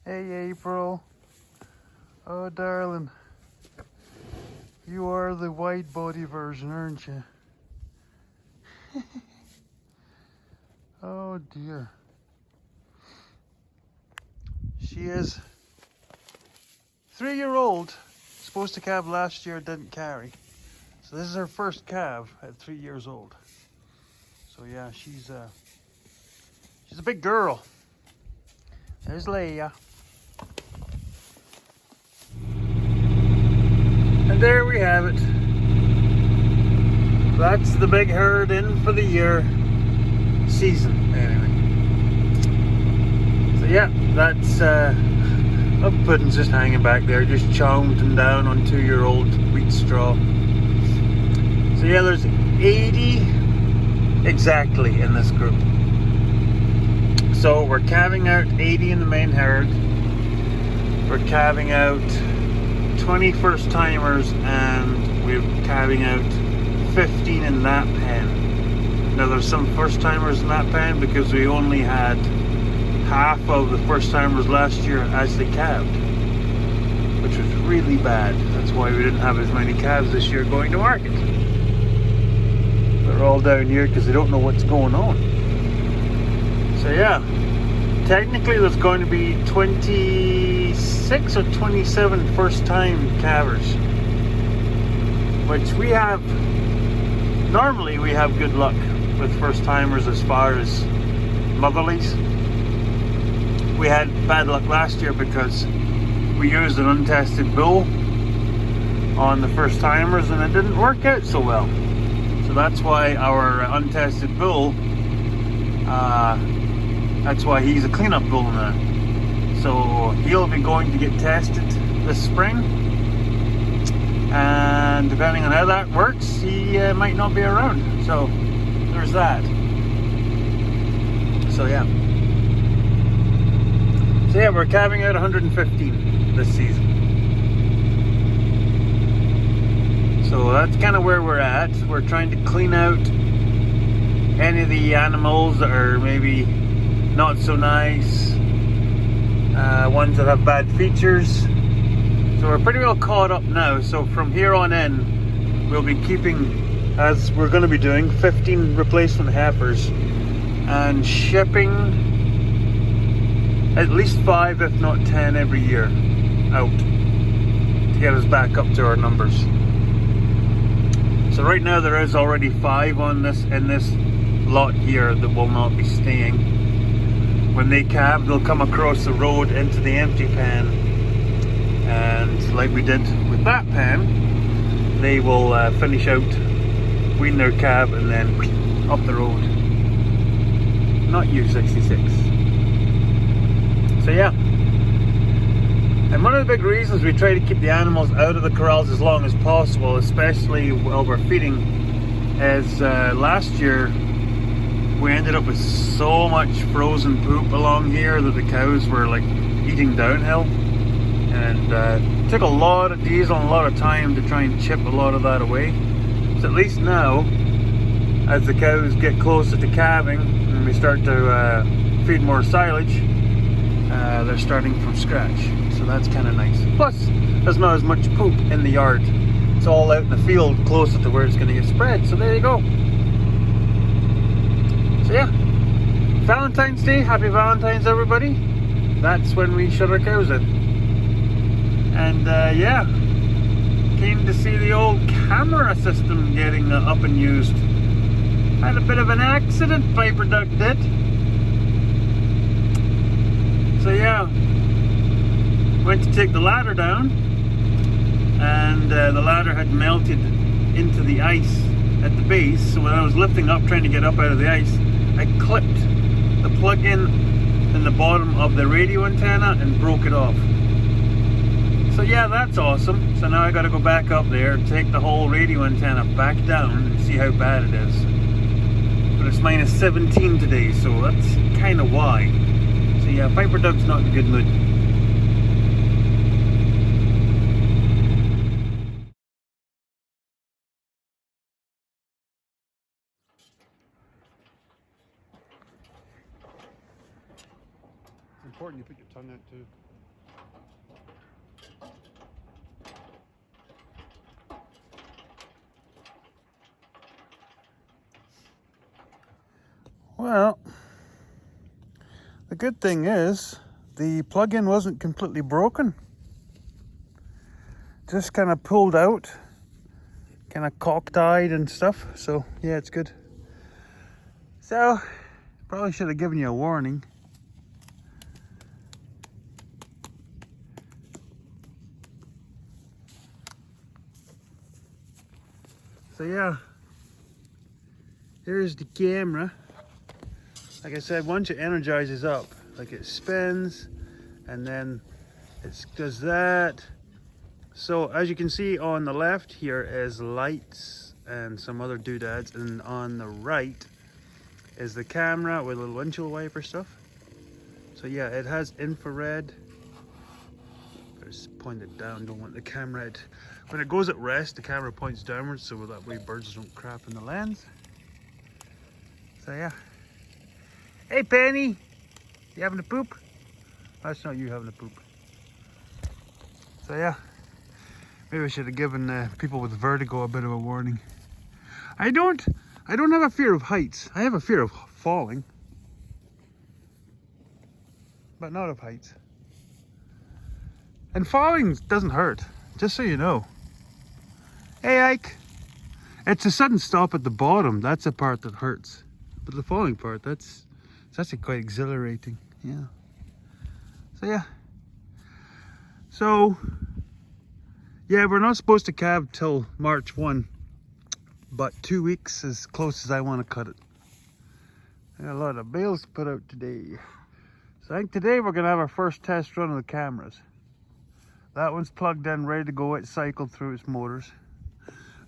Hey April. Oh darling. You are the wide body version, aren't you? Oh dear. She is 3-year-old. Supposed to calve last year, didn't carry. So this is her first calve at 3 years old. So yeah, she's a big girl. There's Leia. And there we have it. That's the big herd in for the year season. Anyway. So yeah, that's Puddin's just hanging back there, just chomping down on 2-year-old wheat straw. So yeah, there's 80 exactly in this group. So we're calving out 80 in the main herd. We're calving out 20 first timers, and we're calving out 15 in that pen. Now there's some first timers in that pen because we only had half of the first timers last year as they calved, which was really bad. That's why we didn't have as many calves this year going to market. They're all down here because they don't know what's going on. So yeah, technically there's going to be 26 or 27 first time calvers, which we have, normally we have good luck with first timers as far as motherlies. We had bad luck last year because we used an untested bull on the first timers and it didn't work out so well. So that's why our untested bull, that's why he's a cleanup bull now. So he'll be going to get tested this spring, and depending on how that works, he might not be around. So there's that. So yeah, we're calving out 115 this season. So that's kind of where we're at. We're trying to clean out any of the animals that are maybe not so nice, ones that have bad features. So we're pretty well caught up now. So from here on in, we'll be keeping, as we're going to be doing, 15 replacement heifers and shipping at least 5, if not 10, every year out to get us back up to our numbers. So right now there is already 5 on this in this lot here that will not be staying. When they calve, they'll come across the road into the empty pen, and like we did with that pen, they will finish out, wean their calf, and then up the road. Not U66. So yeah, and one of the big reasons we try to keep the animals out of the corrals as long as possible, especially while we're feeding, is last year we ended up with so much frozen poop along here that the cows were like eating downhill, and it took a lot of diesel and a lot of time to try and chip a lot of that away. So at least now, as the cows get closer to calving and we start to feed more silage, they're starting from scratch. So that's kind of nice. Plus, there's not as much poop in the yard. It's all out in the field closer to where it's going to get spread. So there you go. So yeah, Valentine's Day, happy Valentine's everybody. That's when we shut our cows in. And yeah, came to see the old camera system getting up and used. Had a bit of an accident, Piper Duck did. So yeah, went to take the ladder down, and the ladder had melted into the ice at the base. So when I was lifting up, trying to get up out of the ice, I clipped the plug-in in the bottom of the radio antenna and broke it off. So yeah, that's awesome. So now I got to go back up there, take the whole radio antenna back down and see how bad it is. But it's minus 17 today, so that's kind of why. So yeah, Piper Duck's not in a good mood. It's important you put your tongue out too. Well, the good thing is the plug-in wasn't completely broken. Just kind of pulled out, kind of cocked-eyed and stuff. So yeah, it's good. So probably should have given you a warning. So yeah, here's the camera. Like I said, once it energizes up, like it spins and then it does that. So as you can see on the left here is lights and some other doodads, and on the right is the camera with a little windshield wiper stuff. So yeah, it has infrared. Just point it down, don't want the camera when it goes at rest, the camera points downwards so that way birds don't crap in the lens. So yeah. Hey Penny, you having a poop? That's not you having a poop. So yeah, maybe I should have given people with vertigo a bit of a warning. I don't have a fear of heights. I have a fear of falling, but not of heights. And falling doesn't hurt, just so you know. Hey Ike, it's a sudden stop at the bottom. That's the part that hurts. But the falling part, it's actually quite exhilarating. Yeah. So yeah. So yeah, we're not supposed to calve till March 1, but 2 weeks is close as I want to cut it. I got a lot of bales to put out today. So I think today we're gonna have our first test run of the cameras. That one's plugged in, ready to go. It cycled through its motors.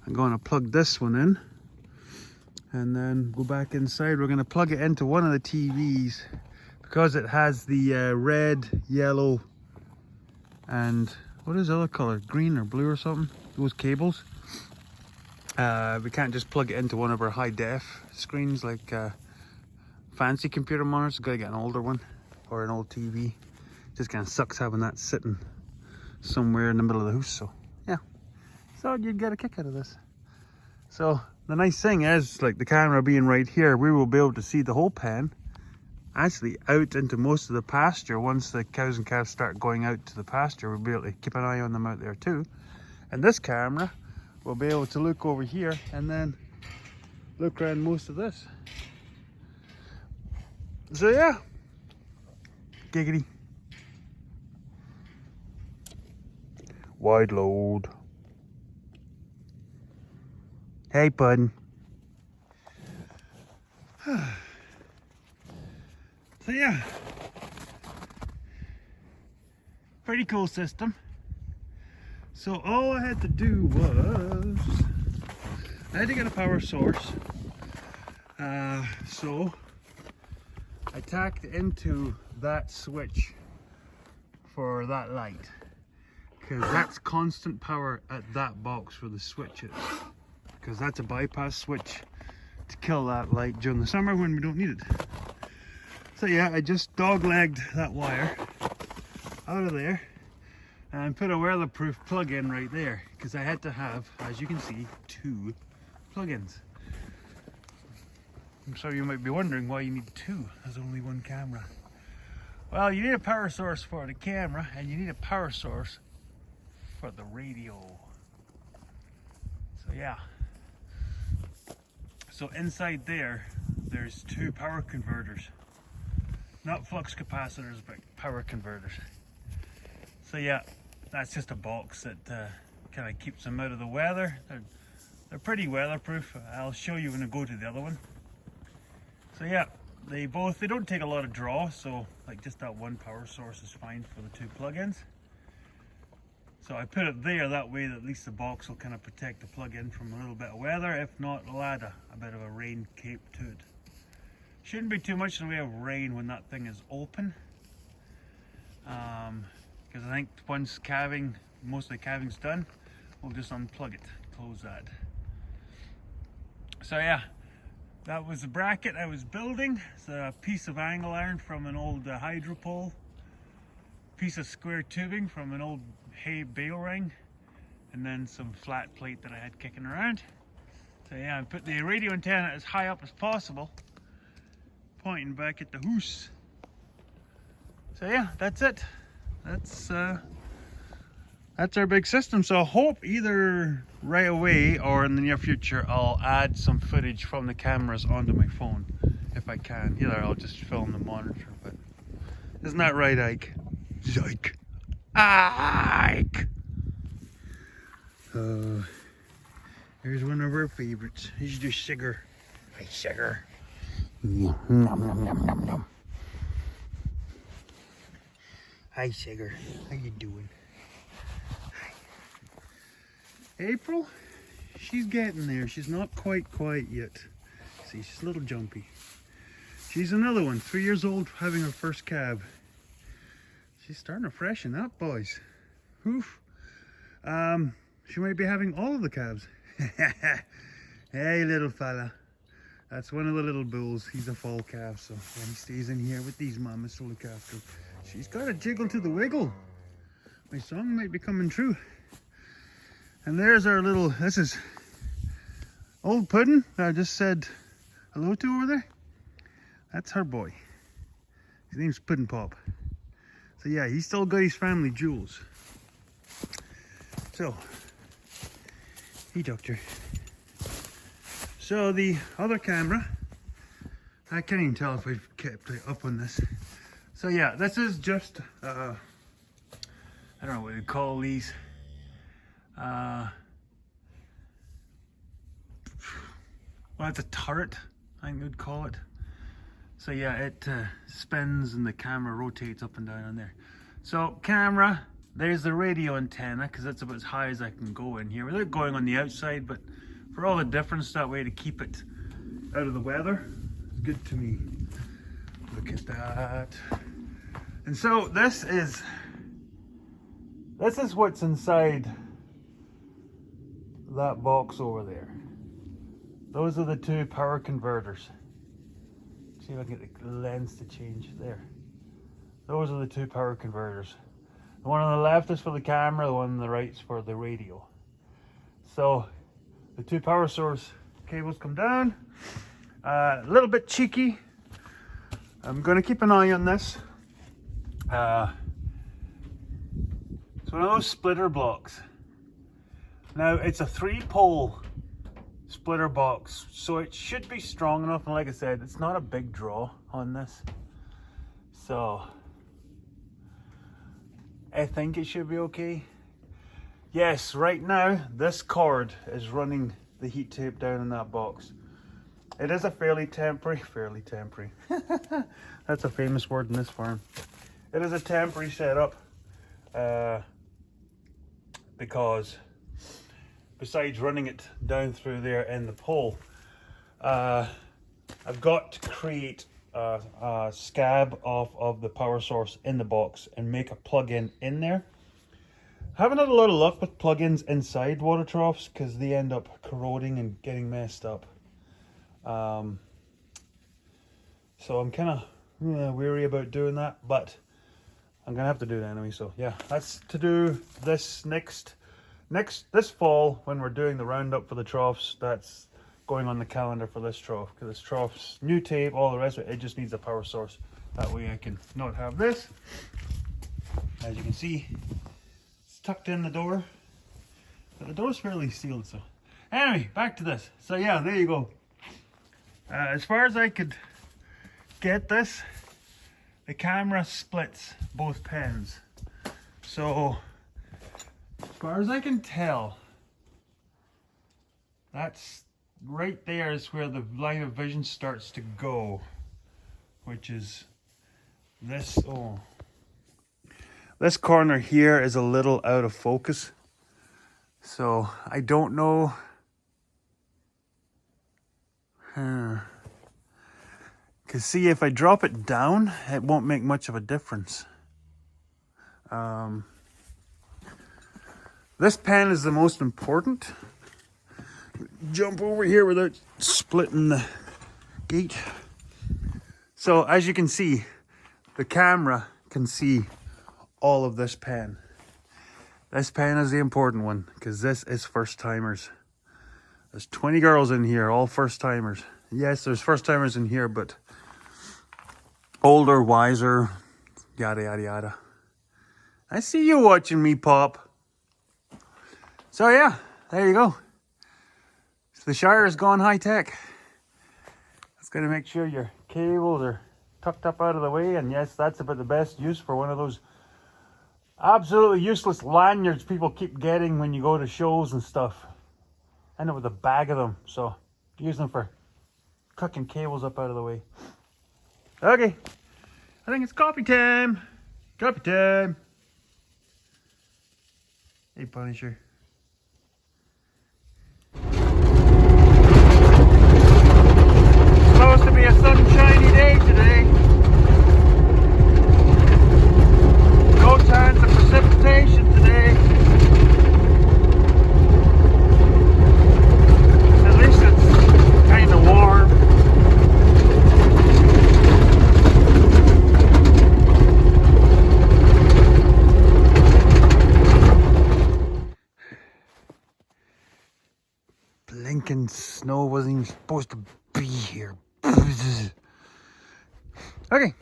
I'm going to plug this one in and then go back inside. We're going to plug it into one of the TVs because it has the red, yellow, and what is the other color? Green or blue or something? Those cables. We can't just plug it into one of our high def screens like fancy computer monitors. We've got to get an older one or an old TV. Just kind of sucks having that sitting somewhere in the middle of the house. So yeah, so you'd get a kick out of this. So the nice thing is, like the camera being right here, we will be able to see the whole pen actually out into most of the pasture. Once the cows and calves start going out to the pasture, we'll be able to keep an eye on them out there too. And this camera will be able to look over here and then look around most of this. So yeah, giggity. Wide load. Hey, bud. So yeah, pretty cool system. So all I had to do was I had to get a power source. So I tacked into that switch for that light, because that's constant power at that box where the switch is, because that's a bypass switch to kill that light during the summer when we don't need it. So yeah, I just dog-legged that wire out of there and put a weatherproof plug-in right there, because I had to have, as you can see, 2 plug-ins. So you might be wondering why you need 2, there's only 1 camera. Well, you need a power source for the camera and you need a power source for the radio. So yeah. So inside there, there's 2 power converters. Not flux capacitors, but power converters. So yeah, that's just a box that kind of keeps them out of the weather. They're pretty weatherproof. I'll show you when I go to the other one. So yeah, they don't take a lot of draw, so like just that 1 power source is fine for the 2 plugins. So I put it there, that way that at least the box will kind of protect the plug-in from a little bit of weather. If not, it'll add a bit of a rain cape to it. Shouldn't be too much in the way of rain when that thing is open. Because I think once calving, most of the calving's done, we'll just unplug it, close that. So yeah, that was the bracket I was building. It's a piece of angle iron from an old hydro pole, piece of square tubing from an old hay bale ring, and then some flat plate that I had kicking around. So yeah, I put the radio antenna as high up as possible, pointing back at the house. So yeah, that's it. That's our big system. So I hope either right away or in the near future I'll add some footage from the cameras onto my phone if I can. Either I'll just film the monitor, but isn't that right, Ike? Ike. Ike! Here's one of our favorites. He's just sugar. Hi, sugar. Nom, nom, nom, nom, nom. Hi, sugar. How you doing? Hi. April, she's getting there. She's not quite yet. See, she's a little jumpy. She's another one, 3 years old, having her first cab. She's starting to freshen up, boys. Oof. She might be having all of the calves. Hey, little fella. That's one of the little bulls. He's a fall calf, so when he stays in here with these mamas to look after. She's got a jiggle to the wiggle. My song might be coming true. And there's our little, this is old Puddin' that I just said hello to over there. That's her boy. His name's Puddin' Pop. So yeah, he's still got his family jewels. So, hey doctor. So the other camera, I can't even tell if we've kept it up on this. So yeah, this is just, I don't know what you call these. Well, it's a turret, I think they'd call it. So yeah, it spins and the camera rotates up and down on there. So camera, there's the radio antenna, because that's about as high as I can go in here without going on the outside, but for all the difference that way to keep it out of the weather, it's good to me. Look at that. And so this is what's inside that box over there. Those are the two power converters. See if I can get the lens to change there. Those are the two power converters. The one on the left is for the camera, the one on the right is for the radio. So the two power source cables come down. A little bit cheeky. I'm going to keep an eye on this. It's one of those splitter blocks. Now it's a 3-pole splitter box, so it should be strong enough, and like I said, it's not a big draw on this, so I think it should be okay. Yes, right now this cord is running the heat tape down in that box. It is a fairly temporary that's a famous word in this farm. It is a temporary setup because besides running it down through there in the pole, I've got to create a scab off of the power source in the box and make a plug-in in there. Haven't had a lot of luck with plug-ins inside water troughs because they end up corroding and getting messed up. So I'm kind of weary about doing that, but I'm gonna have to do it anyway. So yeah, that's to do this this fall when we're doing the roundup for the troughs. That's going on the calendar for this trough, because this trough's new tape, all the rest of it, it just needs a power source. That way I can not have this. As you can see, it's tucked in the door, but the door's fairly sealed. So anyway, back to this. So yeah, there you go. As far as I could get this, the camera splits both pens. So as far as I can tell, that's right there is where the line of vision starts to go, which is this. Oh, this corner here is a little out of focus, so I don't know. Because see, if I drop it down, it won't make much of a difference. This pen is the most important. Jump over here without splitting the gate. So as you can see, the camera can see all of this pen. This pen is the important one because this is first timers. There's 20 girls in here, all first timers. Yes, there's first timers in here, but older, wiser, yada, yada, yada. I see you watching me, Pop. So yeah, there you go. So the Shire has gone high tech. It's going to make sure your cables are tucked up out of the way. And yes, that's about the best use for one of those absolutely useless lanyards people keep getting when you go to shows and stuff. End up with a bag of them. So use them for tucking cables up out of the way. Okay, I think it's coffee time. Coffee time. Hey, Punisher. Supposed to be a sunshiny day today. No chance of precipitation today. At least it's kind of warm. Blinking snow wasn't even supposed to be here. Okay.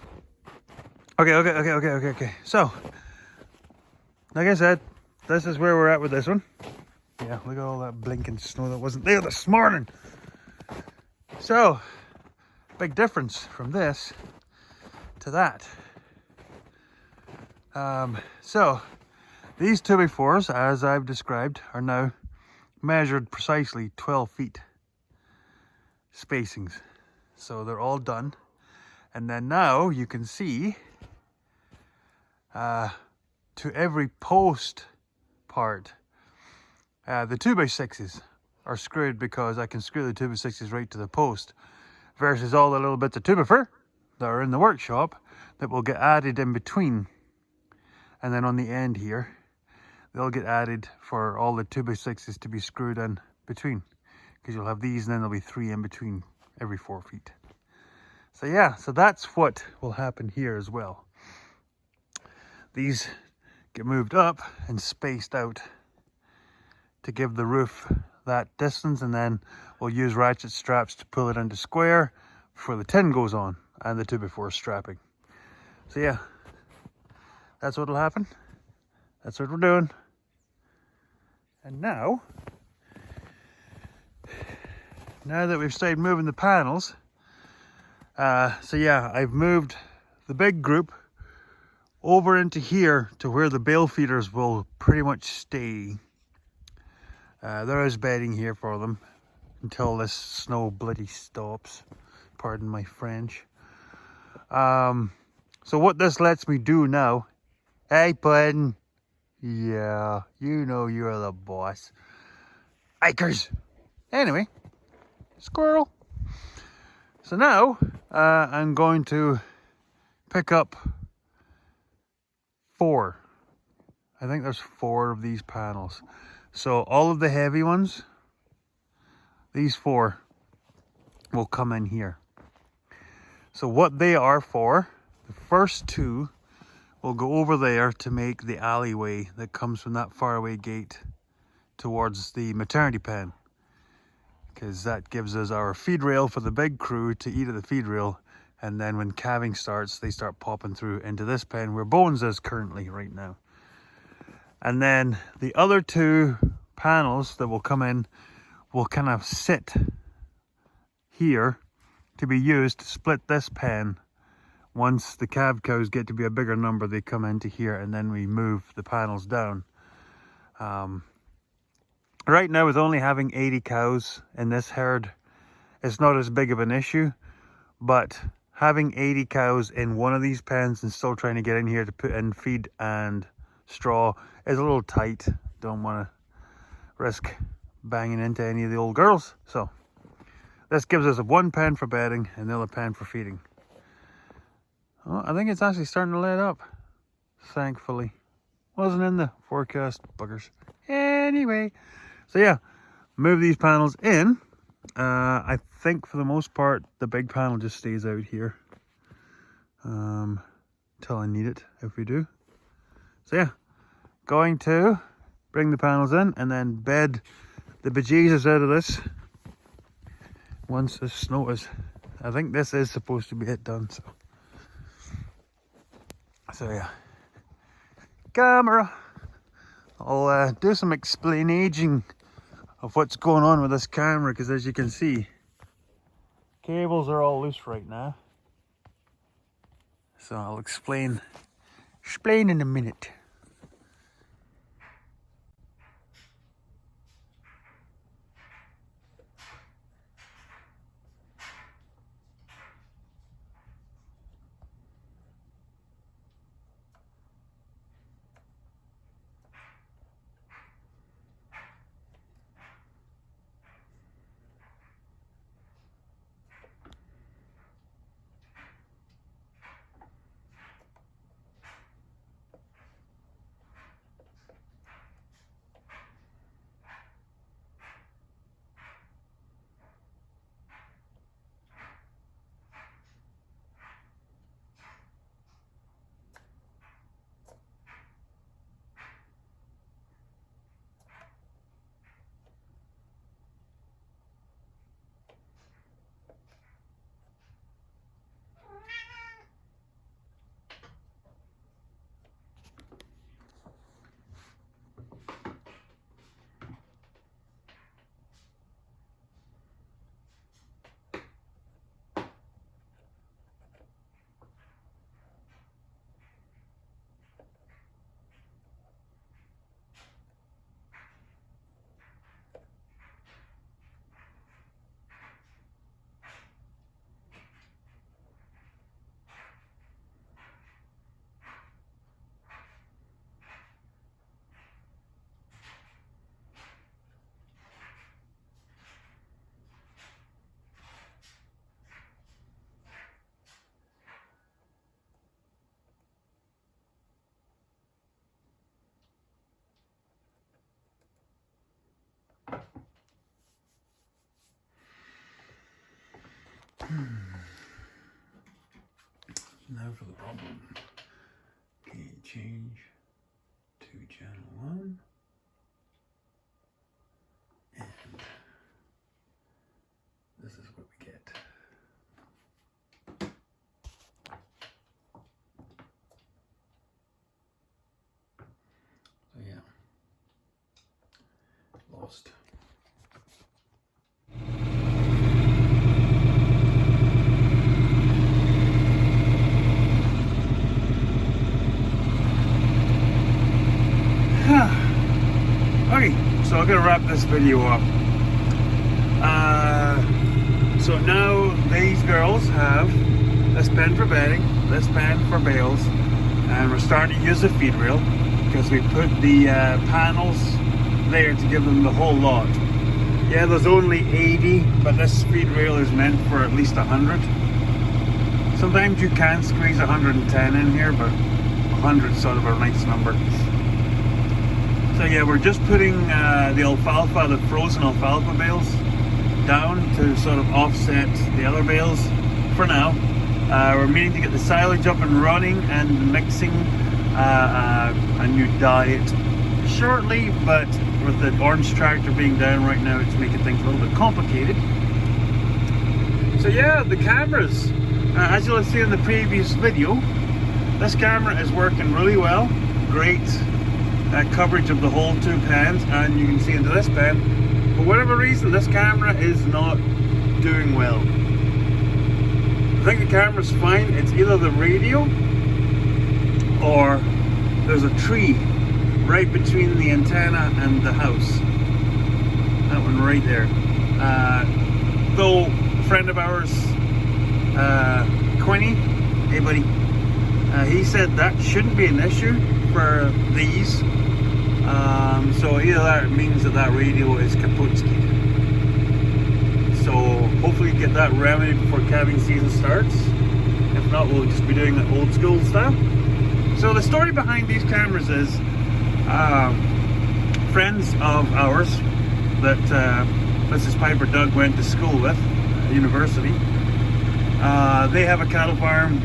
So, like I said, this is where we're at with this one. Yeah, look at all that blinking snow that wasn't there this morning. So, big difference from this to that. So, these 2x4s, as I've described, are now measured precisely 12 feet spacings. So they're all done. And then now you can see to every post part, the 2x6s are screwed because I can screw the 2x6s right to the post, versus all the little bits of 2x4 that are in the workshop that will get added in between. And then on the end here, they'll get added for all the 2x6s to be screwed in between, because you'll have these and then there'll be 3 in between every 4 feet. So yeah, so that's what will happen here as well. These get moved up and spaced out to give the roof that distance, and then we'll use ratchet straps to pull it into square before the tin goes on and the 2x4 strapping. So yeah, that's what'll happen. That's what we're doing. And now that we've started moving the panels, so yeah, I've moved the big group over into here to where the bale feeders will pretty much stay. There is bedding here for them until this snow bloody stops. Pardon my French. So what this lets me do now, hey Puddin', yeah, you know you're the boss. Ikers. Anyway, squirrel. So now I'm going to pick up 4. I think there's 4 of these panels. So all of the heavy ones, these 4 will come in here. So what they are for, the first 2 will go over there to make the alleyway that comes from that faraway gate towards the maternity pen, because that gives us our feed rail for the big crew to eat at the feed rail, and then when calving starts, they start popping through into this pen where Bones is currently right now. And then the other 2 panels that will come in will kind of sit here to be used to split this pen. Once the calf cows get to be a bigger number, they come into here, and then we move the panels down. Right now, with only having 80 cows in this herd, it's not as big of an issue, but having 80 cows in one of these pens and still trying to get in here to put in feed and straw is a little tight. Don't want to risk banging into any of the old girls. So this gives us 1 pen for bedding and another pen for feeding. Oh, I think it's actually starting to let up, thankfully. Wasn't in the forecast, buggers. Anyway, so yeah, move these panels in. I think for the most part, the big panel just stays out here until I need it, if we do. So yeah, going to bring the panels in and then bed the bejesus out of this once the snow is. I think this is supposed to be it done, so So yeah, camera. I'll do some explanation of what's going on with this camera, because as you can see, cables are all loose right now. So I'll explain in a minute. Now for the problem. Okay, change to channel 1. And this is what we get. So yeah, lost. Okay, so I'm gonna wrap this video up. So now these girls have this pen for bedding, this pen for bales, and we're starting to use the feed rail because we put the panels there to give them the whole lot. Yeah, there's only 80, but this feed rail is meant for at least 100. Sometimes you can squeeze 110 in here, but 100 is sort of a nice number. So yeah, we're just putting the alfalfa, the frozen alfalfa bales down to sort of offset the other bales for now. We're meaning to get the silage up and running and mixing a new diet shortly, but with the orange tractor being down right now, it's making things a little bit complicated. So yeah, the cameras, as you'll see in the previous video, this camera is working really well. Great coverage of the whole 2 pans, and you can see into this pan. For whatever reason, this camera is not doing well. I think the camera's fine. It's either the radio or there's a tree right between the antenna and the house. That one right there. Though a friend of ours, Quinny, hey buddy, he said that shouldn't be an issue for these. So either that means that that radio is kaputski. So hopefully get that remedied before calving season starts. If not, we'll just be doing it old school style. So the story behind these cameras is friends of ours that Mrs. Piper Doug went to school with, university. They have a cattle farm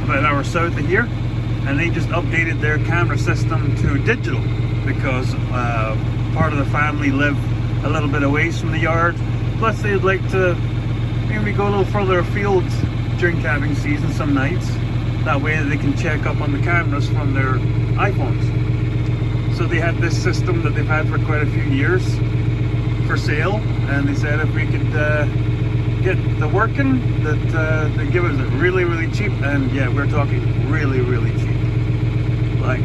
about an hour south of here, and they just updated their camera system to digital because part of the family live a little bit away from the yard. Plus they'd like to maybe go a little further afield during calving season some nights. That way they can check up on the cameras from their iPhones. So they had this system that they've had for quite a few years for sale, and they said if we could get the working, that they give us it really, really cheap. And yeah, we're talking really, really cheap. Like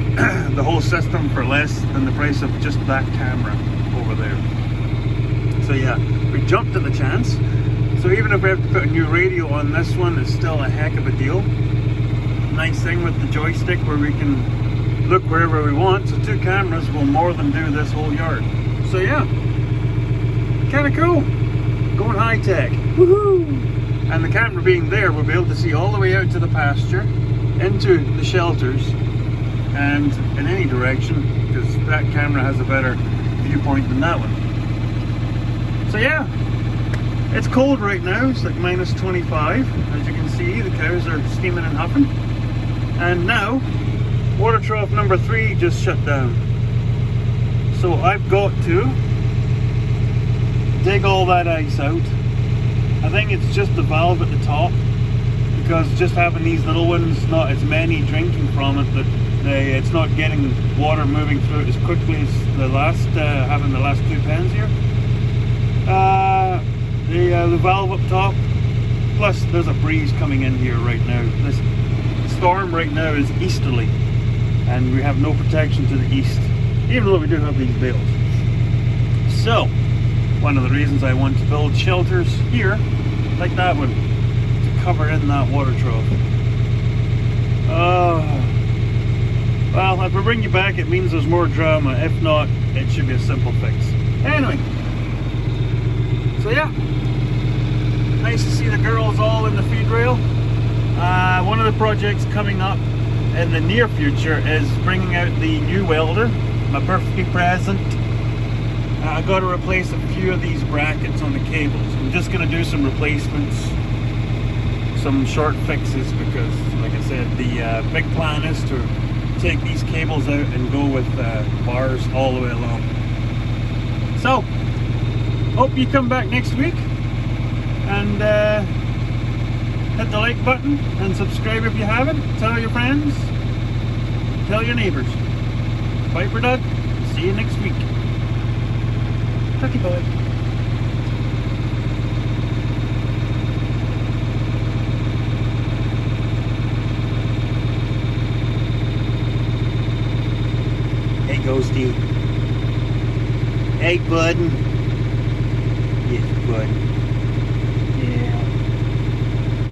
the whole system for less than the price of just that camera over there. So yeah, we jumped at the chance. So even if we have to put a new radio on this one, it's still a heck of a deal. Nice thing with the joystick where we can look wherever we want. So 2 cameras will more than do this whole yard. So yeah, kind of cool. Going high tech. Woohoo! And the camera being there, we'll be able to see all the way out to the pasture, into the shelters, and in any direction, because that camera has a better viewpoint than that one. So yeah, it's cold right now. It's like minus 25. As you can see, the cows are steaming and huffing. And now, water trough number 3 just shut down. So I've got to dig all that ice out. I think it's just the valve at the top, because just having these little ones, not as many drinking from it, that it's not getting water moving through it as quickly as the last, having the last 2 pens here. The valve up top, plus there's a breeze coming in here right now. This storm right now is easterly, and we have no protection to the east, even though we do have these bales. So, one of the reasons I want to build shelters here, like that one, to cover in that water trough. Well, if I bring you back, it means there's more drama. If not, it should be a simple fix. Anyway, so yeah, nice to see the girls all in the feed rail. One of the projects coming up in the near future is bringing out the new welder, my birthday present. I got to replace a few of these brackets on the cables. I'm just going to do some replacements, some short fixes, because like I said, the big plan is to take these cables out and go with bars all the way along. So, hope you come back next week, and hit the like button and subscribe if you haven't. Tell your friends, tell your neighbors. Piper Doug, see you next week. Tucky boy. Hey Ghosty. Hey bud. Yes, bud.